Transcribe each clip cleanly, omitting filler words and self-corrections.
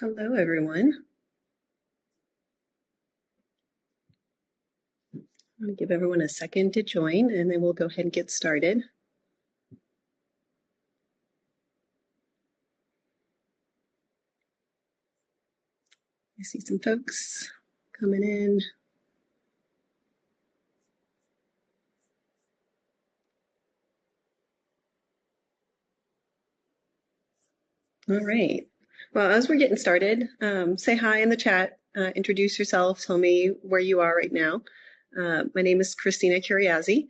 Hello, everyone. I'm going to give everyone a second to join, and then we'll go ahead and get started. I see some folks coming in. All right. Well, as we're getting started, say hi in the chat, introduce yourself, tell me where you are right now. My name is Christina Curiazzi.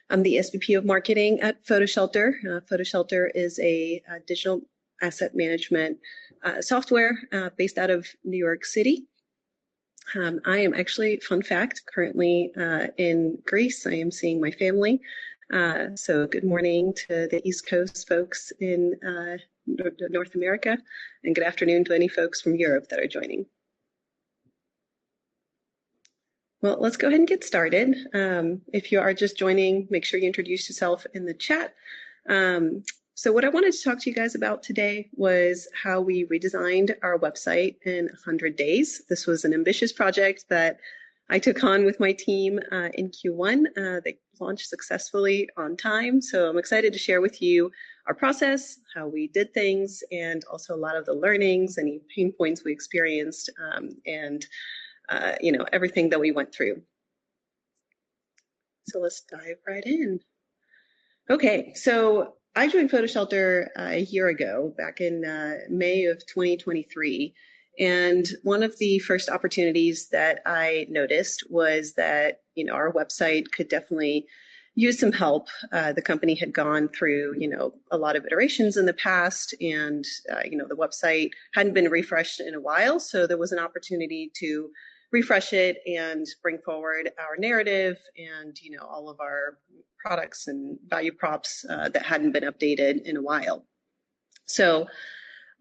I'm the SVP of Marketing at PhotoShelter. PhotoShelter is a digital asset management software based out of New York City. I am actually, fun fact, currently in Greece. I am seeing my family. So good morning to the East Coast folks in North America, and good afternoon to any folks from Europe that are joining. Well, let's go ahead and get started. If you are just joining, make sure you introduce yourself in the chat. So what I wanted to talk to you guys about today was how we redesigned our website in 100 days. This was an ambitious project that I took on with my team in Q1. They launched successfully on time. So I'm excited to share with you our process, how we did things, and also a lot of the learnings, any pain points we experienced, and everything that we went through. So let's dive right in. Okay, so I joined PhotoShelter a year ago, back in May of 2023. And one of the first opportunities that I noticed was that, our website could definitely use some help. The company had gone through, a lot of iterations in the past, and, the website hadn't been refreshed in a while. So there was an opportunity to refresh it and bring forward our narrative and, all of our products and value props that hadn't been updated in a while. So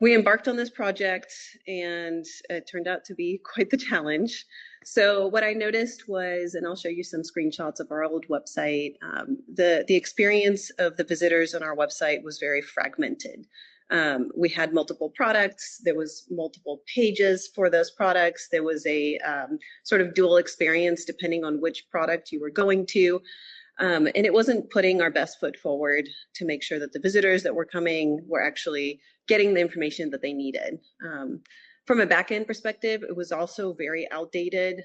we embarked on this project, and it turned out to be quite the challenge. So what I noticed was, and I'll show you some screenshots of our old website, the experience of the visitors on our website was very fragmented. We had multiple products. There was multiple pages for those products. There was a sort of dual experience depending on which product you were going to. And it wasn't putting our best foot forward to make sure that the visitors that were coming were actually getting the information that they needed. From a back-end perspective, it was also very outdated,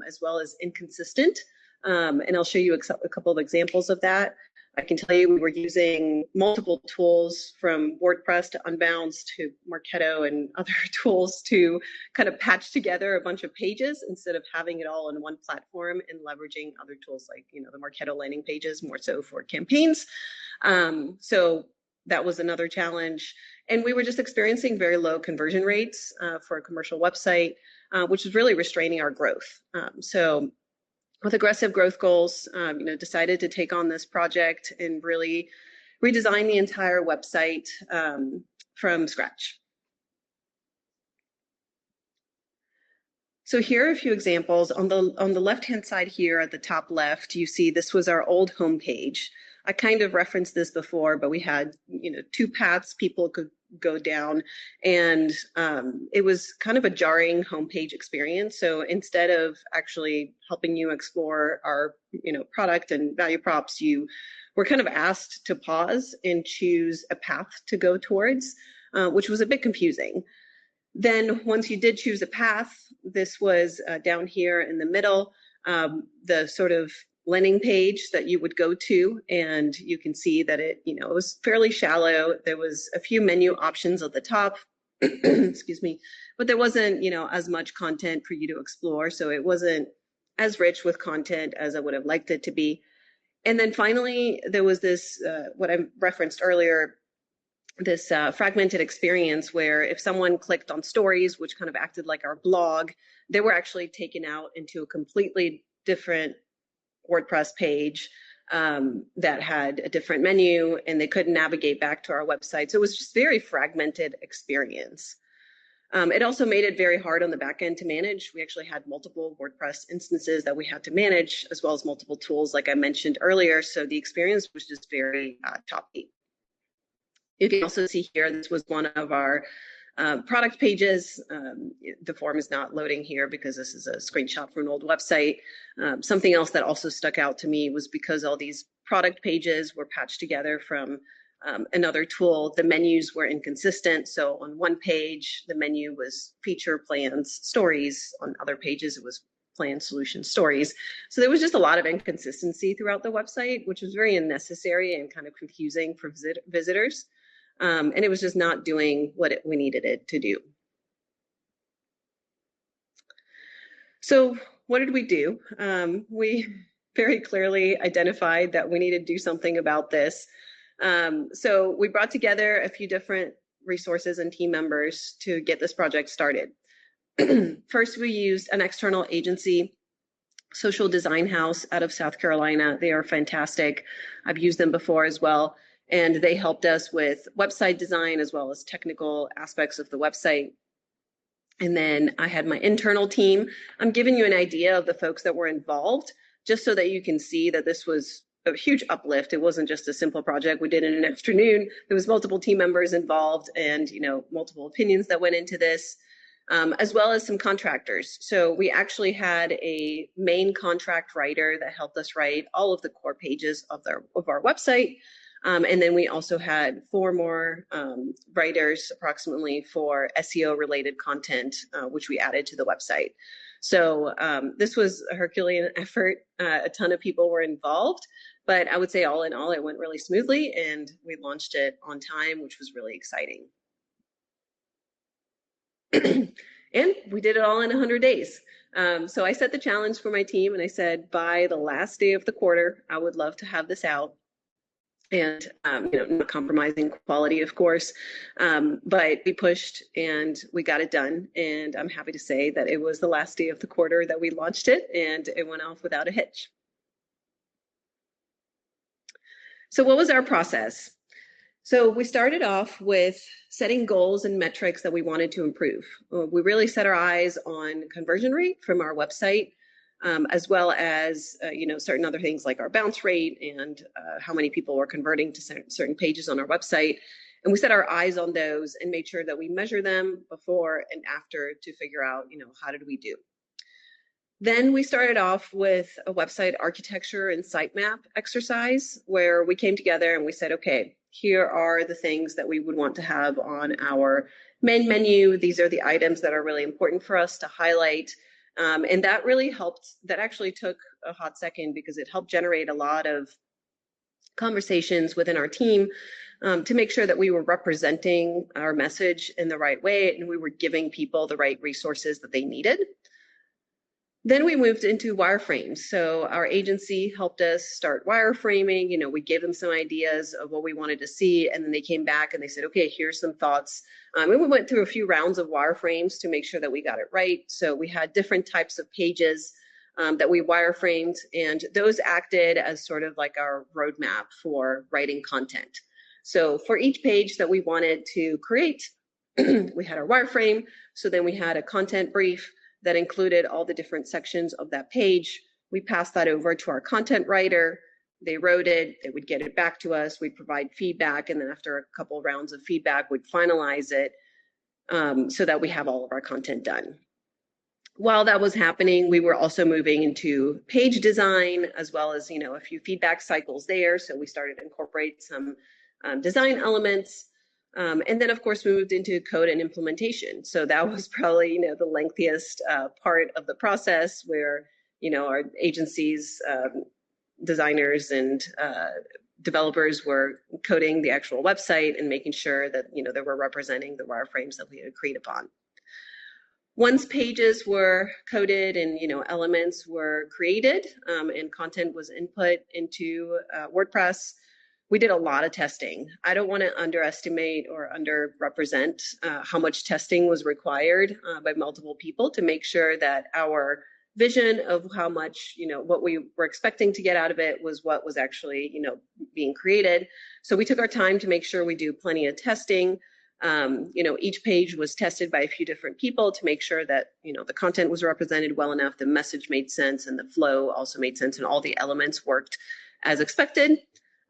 as well as inconsistent. And I'll show you a couple of examples of that. I can tell you we were using multiple tools, from WordPress to Unbounce to Marketo and other tools, to kind of patch together a bunch of pages instead of having it all in one platform and leveraging other tools like, the Marketo landing pages, more so for campaigns. So that was another challenge. And we were just experiencing very low conversion rates for a commercial website, which was really restraining our growth. So with aggressive growth goals, decided to take on this project and really redesign the entire website from scratch. So here are a few examples. On the left-hand side here at the top left, you see this was our old homepage. I kind of referenced this before, but we had, two paths people could go down, and it was kind of a jarring homepage experience. So instead of actually helping you explore our, product and value props, you were kind of asked to pause and choose a path to go towards, which was a bit confusing. Then once you did choose a path, this was down here in the middle, the sort of landing page that you would go to, and you can see that it was fairly shallow. There was a few menu options at the top, excuse me, but there wasn't, as much content for you to explore. So it wasn't as rich with content as I would have liked it to be. And then finally, there was this, what I referenced earlier, this fragmented experience where if someone clicked on stories, which kind of acted like our blog, they were actually taken out into a completely different WordPress page that had a different menu, and they couldn't navigate back to our website. So it was just very fragmented experience. It also made it very hard on the back end to manage. We actually had multiple WordPress instances that we had to manage, as well as multiple tools, like I mentioned earlier. So the experience was just very choppy. You can also see here, this was one of our Product pages, the form is not loading here because this is a screenshot from an old website. Something else that also stuck out to me was because all these product pages were patched together from another tool, the menus were inconsistent. So on one page, the menu was feature, plans, stories. On other pages, it was plan, solution, stories. So there was just a lot of inconsistency throughout the website, which was very unnecessary and kind of confusing for visitors. And it was just not doing what we needed it to do. So what did we do? We very clearly identified that we needed to do something about this. So we brought together a few different resources and team members to get this project started. First, we used an external agency, Social Design House out of South Carolina. They are fantastic. I've used them before as well. And they helped us with website design as well as technical aspects of the website. And then I had my internal team. I'm giving you an idea of the folks that were involved, just so that you can see that this was a huge uplift. It wasn't just a simple project we did in an afternoon. There was multiple team members involved and, multiple opinions that went into this, as well as some contractors. So we actually had a main contract writer that helped us write all of the core pages of our website. And then we also had 4 more writers approximately for SEO related content, which we added to the website. So this was a Herculean effort. A ton of people were involved, but I would say all in all, it went really smoothly and we launched it on time, which was really exciting. And we did it all in 100 days. So I set the challenge for my team and I said, by the last day of the quarter, I would love to have this out. And, not compromising quality, of course, but we pushed and we got it done. And I'm happy to say that it was the last day of the quarter that we launched it and it went off without a hitch. So what was our process? So we started off with setting goals and metrics that we wanted to improve. We really set our eyes on conversion rate from our website, as well as, certain other things like our bounce rate and how many people were converting to certain pages on our website. And we set our eyes on those and made sure that we measure them before and after to figure out, how did we do? Then we started off with a website architecture and sitemap exercise where we came together and we said, okay, here are the things that we would want to have on our main menu. These are the items that are really important for us to highlight. And that really helped. That actually took a hot second because it helped generate a lot of conversations within our team to make sure that we were representing our message in the right way and we were giving people the right resources that they needed. Then we moved into wireframes. So our agency helped us start wireframing. We gave them some ideas of what we wanted to see. And then they came back and they said, okay, here's some thoughts. And we went through a few rounds of wireframes to make sure that we got it right. So we had different types of pages that we wireframed, and those acted as sort of like our roadmap for writing content. So for each page that we wanted to create, we had our wireframe. So then we had a content brief that included all the different sections of that page. We passed that over to our content writer. They wrote it, they would get it back to us, we'd provide feedback, and then after a couple rounds of feedback, we'd finalize it so that we have all of our content done. While that was happening, we were also moving into page design as well as, a few feedback cycles there. So we started to incorporate some design elements. And then, of course, we moved into code and implementation. So that was probably, the lengthiest part of the process where, our agencies, designers and developers were coding the actual website and making sure that, they were representing the wireframes that we had agreed upon. Once pages were coded and, elements were created and content was input into WordPress, we did a lot of testing. I don't want to underestimate or underrepresent how much testing was required by multiple people to make sure that our vision of how much, what we were expecting to get out of it was what was actually, being created. So we took our time to make sure we do plenty of testing. Each page was tested by a few different people to make sure that, the content was represented well enough, the message made sense, and the flow also made sense, and all the elements worked as expected.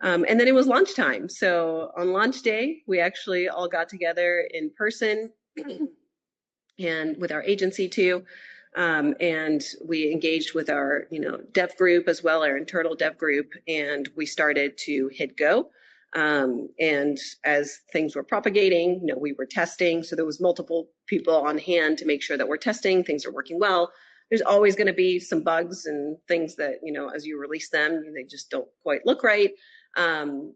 And then it was launch time. So on launch day, we actually all got together in person and with our agency too. And we engaged with our, dev group as well, our internal dev group, and we started to hit go. And as things were propagating, we were testing. So there was multiple people on hand to make sure that we're testing, things are working well. There's always going to be some bugs and things that, as you release them, they just don't quite look right.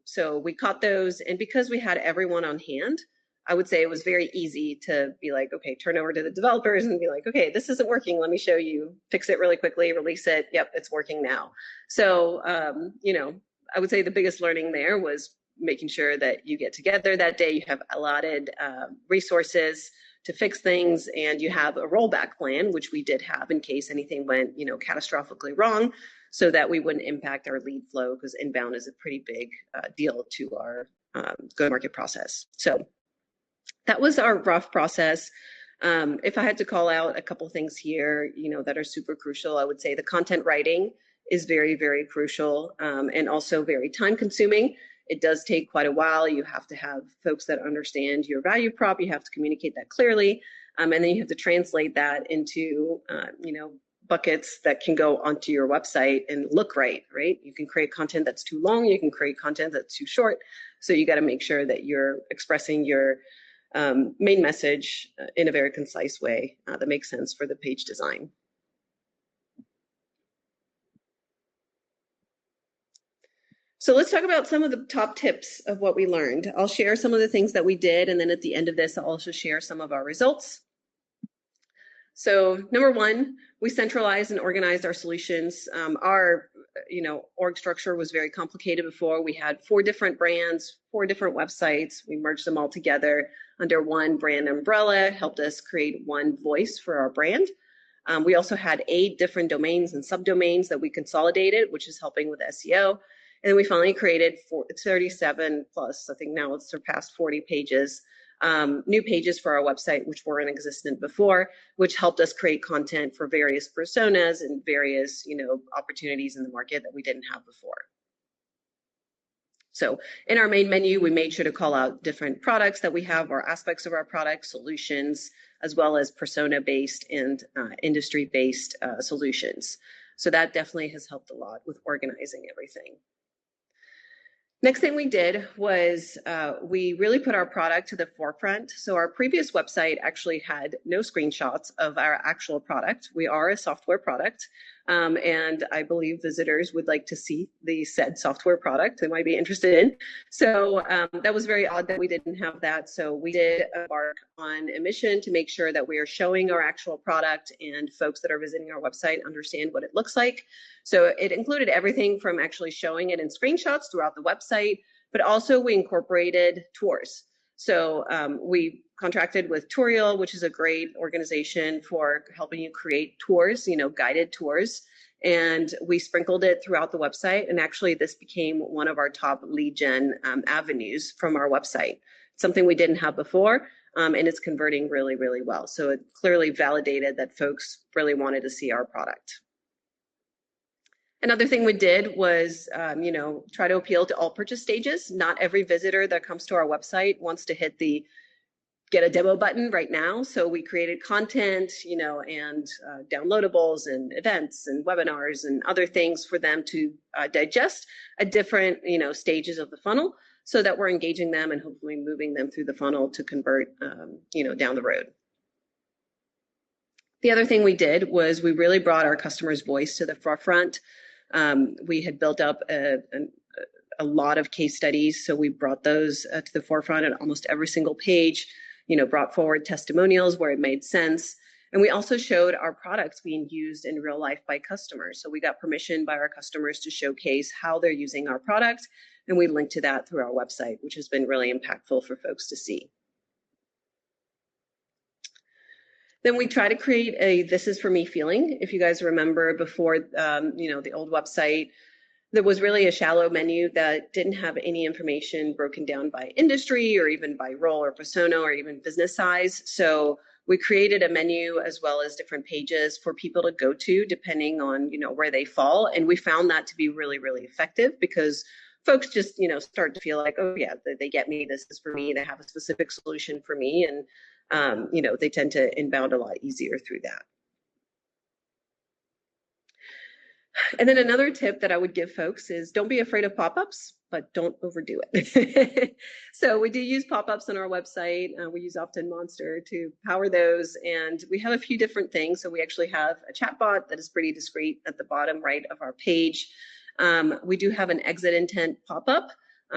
So we caught those. And because we had everyone on hand, I would say it was very easy to be like, okay, turn over to the developers and be like, okay, this isn't working. Let me show you, fix it really quickly, release it. Yep, it's working now. So, I would say the biggest learning there was making sure that you get together that day, you have allotted resources to fix things, and you have a rollback plan, which we did have in case anything went, catastrophically wrong, so that we wouldn't impact our lead flow, because inbound is a pretty big deal to our go-to-market process. So that was our rough process. If I had to call out a couple things here, that are super crucial, I would say the content writing is very, very crucial, and also very time consuming. It does take quite a while. You have to have folks that understand your value prop. You have to communicate that clearly. And then you have to translate that into, buckets that can go onto your website and look right? You can create content that's too long. You can create content that's too short. So you got to make sure that you're expressing your main message in a very concise way that makes sense for the page design. So let's talk about some of the top tips of what we learned. I'll share some of the things that we did, and then at the end of this, I'll also share some of our results. So number one, we centralized and organized our solutions. Our org structure was very complicated before. We had 4 different brands, 4 different websites. We merged them all together under one brand umbrella, helped us create one voice for our brand. We also had 8 different domains and subdomains that we consolidated, which is helping with SEO. And then we finally created 37 plus, I think now it's surpassed 40 pages, new pages for our website, which weren't existent before, which helped us create content for various personas and various, opportunities in the market that we didn't have before. So in our main menu, we made sure to call out different products that we have, or aspects of our product, solutions, as well as persona-based and industry-based solutions. So that definitely has helped a lot with organizing everything. Next thing we did was we really put our product to the forefront. So our previous website actually had no screenshots of our actual product. We are a software product, and I believe visitors would like to see the said software product they might be interested in. So that was very odd that we didn't have that. So we did embark on a mission to make sure that we are showing our actual product and folks that are visiting our website understand what it looks like. So it included everything from actually showing it in screenshots throughout the website, but also we incorporated tours. So we contracted with Toriel, which is a great organization for helping you create tours, guided tours. And we sprinkled it throughout the website. And actually, this became one of our top lead gen avenues from our website. Something we didn't have before, and it's converting really, really well. So it clearly validated that folks really wanted to see our product. Another thing we did was, try to appeal to all purchase stages. Not every visitor that comes to our website wants to hit the get a demo button right now. So we created content, and downloadables and events and webinars and other things for them to digest at different, stages of the funnel, so that we're engaging them and hopefully moving them through the funnel to convert, down the road. The other thing we did was we really brought our customer's voice to the forefront. We had built up a lot of case studies, so we brought those to the forefront at almost every single page, brought forward testimonials where it made sense. And we also showed our products being used in real life by customers. So we got permission by our customers to showcase how they're using our product, and we linked to that through our website, which has been really impactful for folks to see. Then we try to create a "this is for me" feeling. If you guys remember before, the old website, there was really a shallow menu that didn't have any information broken down by industry or even by role or persona or even business size. So we created a menu as well as different pages for people to go to depending on, where they fall. And we found that to be really, really effective, because folks just, start to feel like, oh yeah, they get me, this is for me, they have a specific solution for me. And they tend to inbound a lot easier through that. And then another tip that I would give folks is don't be afraid of pop-ups, but don't overdo it. So we do use pop-ups on our website. We use Often Monster to power those. And we have a few different things. So we actually have a chatbot that is pretty discreet at the bottom right of our page. We do have an exit intent pop-up.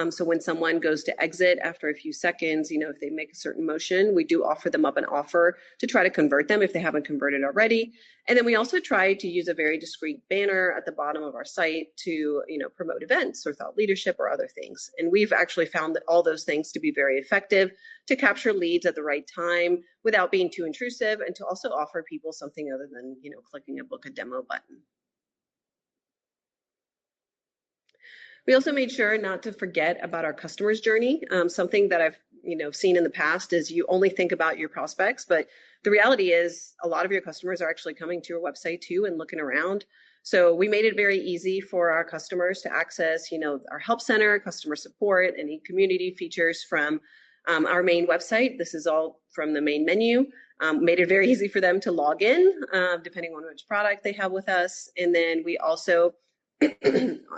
So when someone goes to exit after a few seconds, if they make a certain motion, we do offer them up an offer to try to convert them if they haven't converted already. And then we also try to use a very discreet banner at the bottom of our site to, promote events or thought leadership or other things. And we've actually found that all those things to be very effective to capture leads at the right time without being too intrusive, and to also offer people something other than, clicking a book a demo button. We also made sure not to forget about our customer's journey. Something that I've seen in the past is you only think about your prospects, but the reality is a lot of your customers are actually coming to your website too and looking around. So we made it very easy for our customers to access, our help center, customer support, any community features from our main website. This is all from the main menu. Made it very easy for them to log in, depending on which product they have with us. And then we also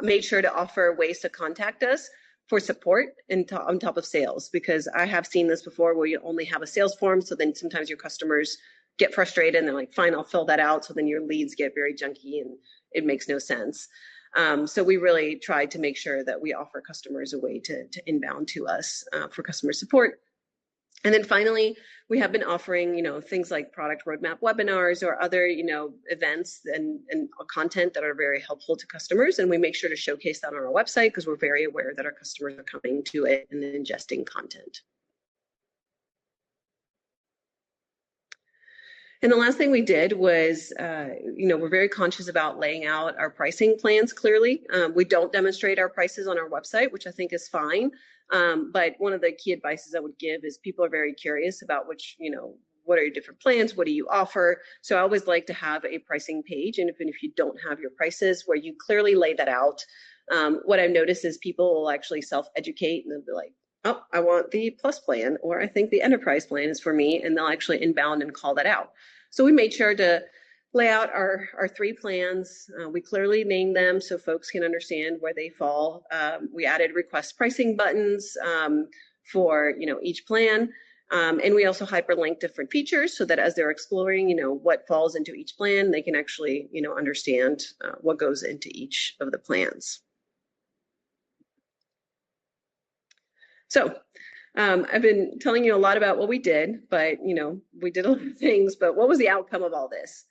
made sure to offer ways to contact us for support on top of sales, because I have seen this before where you only have a sales form. So then sometimes your customers get frustrated and they're like, fine, I'll fill that out. So then your leads get very junky and it makes no sense. So we really tried to make sure that we offer customers a way to inbound to us for customer support. And then finally, we have been offering, things like product roadmap webinars or other, events and content that are very helpful to customers. And we make sure to showcase that on our website because we're very aware that our customers are coming to it and ingesting content. And the last thing we did was, we're very conscious about laying out our pricing plans clearly. We don't demonstrate our prices on our website, which I think is fine. But one of the key advices I would give is people are very curious about which, what are your different plans? What do you offer? So I always like to have a pricing page. And even if you don't have your prices, where you clearly lay that out. What I've noticed is people will actually self-educate and they'll be like, oh, I want the plus plan, or I think the enterprise plan is for me, and they'll actually inbound and call that out. So we made sure to lay out our 3 plans. We clearly named them so folks can understand where they fall. We added request pricing buttons for each plan. And we also hyperlink different features so that as they're exploring, what falls into each plan, they can actually, understand what goes into each of the plans. So I've been telling you a lot about what we did, but, we did a lot of things, but what was the outcome of all this?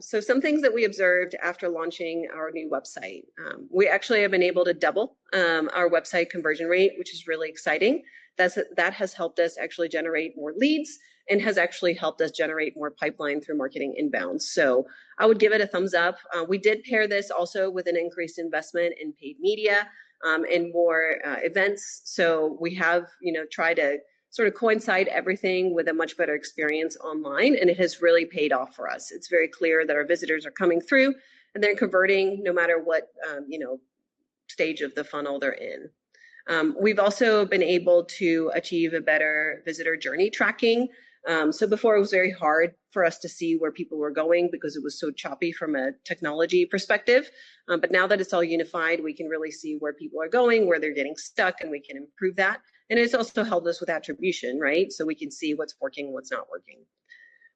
So some things that we observed after launching our new website. We actually have been able to double our website conversion rate, which is really exciting. That has helped us actually generate more leads and has actually helped us generate more pipeline through marketing inbound. So I would give it a thumbs up. We did pair this also with an increased investment in paid media and more events. So we have, tried to sort of coincide everything with a much better experience online, and it has really paid off for us. It's very clear that our visitors are coming through and they're converting no matter what, stage of the funnel they're in. We've also been able to achieve a better visitor journey tracking. So before it was very hard for us to see where people were going because it was so choppy from a technology perspective. But now that it's all unified, we can really see where people are going, where they're getting stuck, and we can improve that. And it's also helped us with attribution, right? So we can see what's working and what's not working.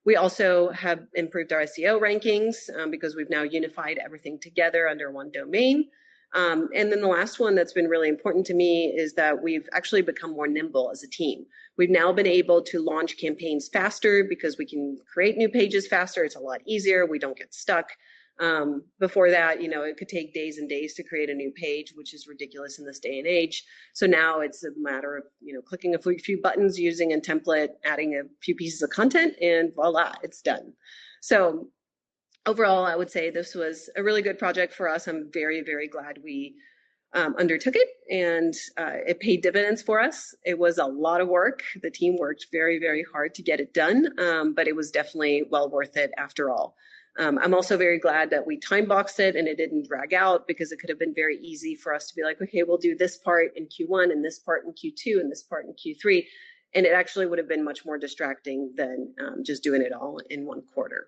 We also have improved our SEO rankings because we've now unified everything together under one domain. And then the last one that's been really important to me is that we've actually become more nimble as a team. We've now been able to launch campaigns faster because we can create new pages faster. It's a lot easier. We don't get stuck. Before that, it could take days and days to create a new page, which is ridiculous in this day and age. So now it's a matter of, clicking a few buttons, using a template, adding a few pieces of content, and voila, it's done. So overall, I would say this was a really good project for us. I'm very, very glad we undertook it, and it paid dividends for us. It was a lot of work. The team worked very, very hard to get it done, but it was definitely well worth it after all. I'm also very glad that we time boxed it and it didn't drag out, because it could have been very easy for us to be like, okay, we'll do this part in Q1 and this part in Q2 and this part in Q3. And it actually would have been much more distracting than just doing it all in one quarter.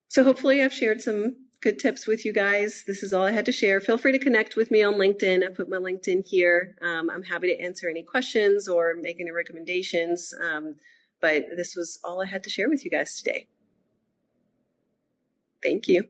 So hopefully I've shared some good tips with you guys. This is all I had to share. Feel free to connect with me on LinkedIn. I put my LinkedIn here. I'm happy to answer any questions or make any recommendations. But this was all I had to share with you guys today. Thank you.